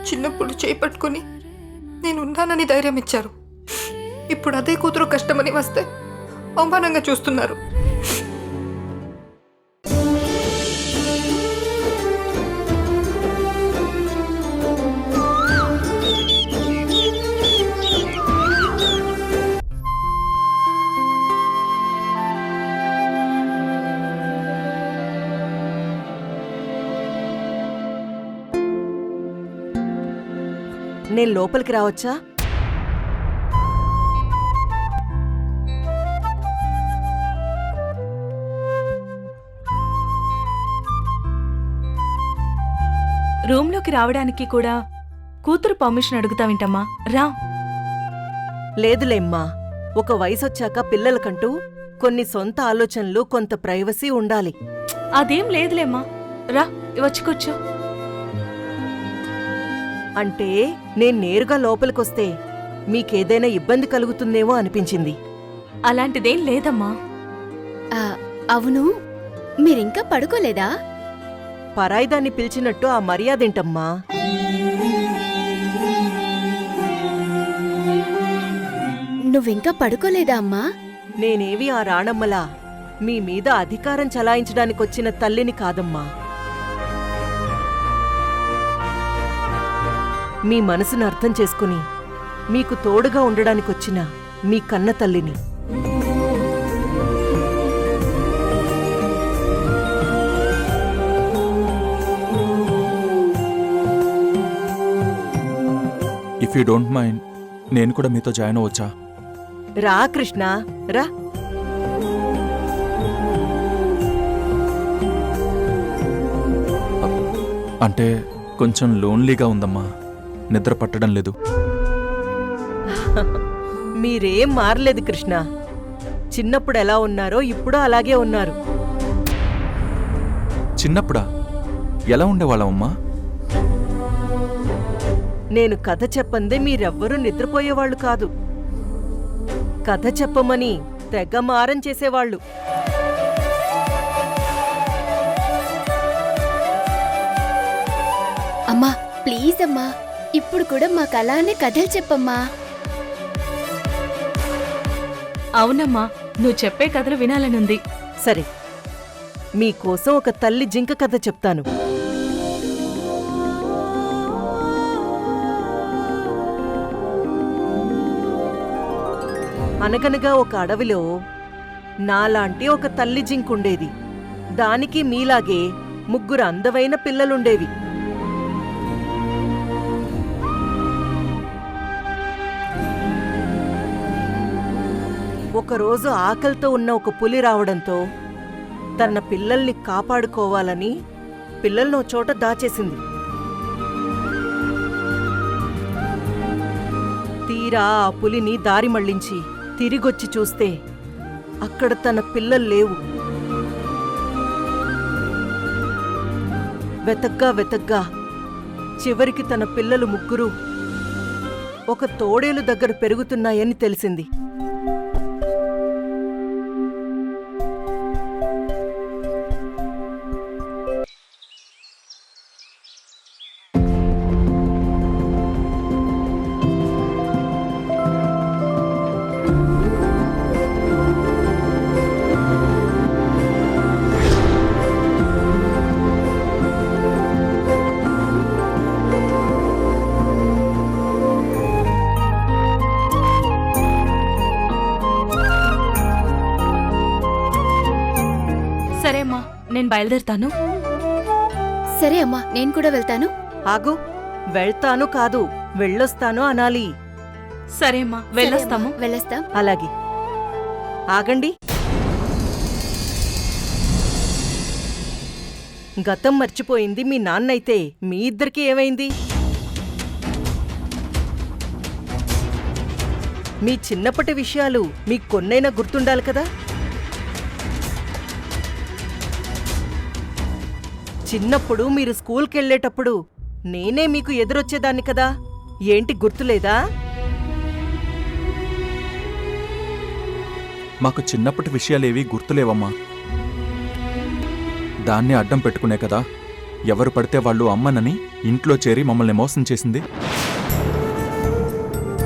చిన్నప్పుడు చేపట్టుకుని నేను ఉన్నానని ధైర్యం ఇచ్చారు. ఇప్పుడు అదే కూతురు కష్టమని వస్తే అవమానంగా చూస్తున్నారు. నేను లోపలికి రావచ్చా? రూమ్లోకి రావడానికి కూడా కూతురు పర్మిషన్ అడుగుతావింటమ్మా? రా. లేదులేమ్మా, ఒక వయసొచ్చాక పిల్లలకంటూ కొన్ని సొంత ఆలోచనలు, కొంత ప్రైవసీ ఉండాలి. అదేం లేదులేమ్మా, రా వచ్చి కూర్చో. అంటే నేను నేరుగా లోపలికొస్తే మీకేదైనా ఇబ్బంది కలుగుతుందేమో అనిపించింది. అలాంటిదేం లేదమ్మా. అవును, మీరింకా పడుకోలేదా? పరాయిదాన్ని పిలిచినట్టు ఆ మర్యాదేంటమ్మా? నువ్వింకా పడుకోలేదా అమ్మా? నేనేవి ఆ రాణమ్మలా మీ మీద అధికారం చలాయించడానికొచ్చిన తల్లిని కాదమ్మా. మీ మనసును అర్థం చేసుకుని మీకు తోడుగా ఉండడానికొచ్చిన మీ కన్న తల్లిని. ఇఫ్ యూ డోంట్ మైండ్, నేను కూడా మీతో జాయిన్ అవ్వచ్చా? రా కృష్ణ, రా. అంటే కొంచెం లోన్లీగా ఉందమ్మా, నిద్ర పట్టడం లేదు. మీరేం మారలేదు కృష్ణ. చిన్నప్పుడు ఎలా ఉన్నారో ఇప్పుడు అలాగే ఉన్నారు. చిన్నప్పుడా? ఎలా ఉండేవాళ్ళమమ్మా? నేను కథ చెప్పందే మీరెవ్వరూ నిద్రపోయేవాళ్లు కాదు. కథ చెప్పమని తెగ మారం చేసేవాళ్లు. అమ్మా ప్లీజ్ అమ్మా, ఇప్పుడు కూడా మాకు అలానే కథలు చెప్పమ్మా. అవునమ్మా, నువ్వు చెప్పే కథలు వినాలనుంది. సరే, మీకోసం ఒక తల్లి జింక కథ చెప్తాను. అనగనగా ఒక అడవిలో నాలాంటి ఒక తల్లి జింకుండేది. దానికి మీలాగే 3 అందమైన పిల్లలుండేవి. ఒకరోజు ఆకలితో ఉన్న ఒక పులి రావడంతో తన పిల్లల్ని కాపాడుకోవాలని పిల్లలను చోట దాచేసింది. తీరా ఆ పులిని దారి మళ్లించి తిరిగొచ్చి చూస్తే అక్కడ తన పిల్లలు లేవు. వెతగ్గా చివరికి తన పిల్లలు 3 ఒక తోడేలు దగ్గర పెరుగుతున్నాయని తెలిసింది. సరే అమ్మా, నేను బయలుదేరుతాను. సరే అమ్మా, నేను కూడా వెళ్తాను. ఆగు, వెళ్తాను కాదు వెళ్ళొస్తాను అనాలి. సరే అమ్మా, వెళ్ళొస్తాము. వెళ్ళొస్తాం. అలాగే. ఆగండి. గతం మర్చిపోయింది మీ నాన్నైతే మీ ఇద్దరికి ఏమైంది? మీ చిన్నప్పటి విషయాలు మీకు కొన్నైనా గుర్తుండాలి కదా. చిన్నప్పుడు మీరు స్కూల్కెళ్ళేటప్పుడు నేనే మీకు ఎదురొచ్చేదాన్ని కదా. ఏంటి గుర్తులేదా? మాకు చిన్నప్పటి విషయాలేవీ గుర్తులేవమ్మా. దాన్ని అడ్డం పెట్టుకునే కదా ఎవరు పడితే వాళ్ళు అమ్మనని ఇంట్లో చేరి మమ్మల్ని మోసం చేసింది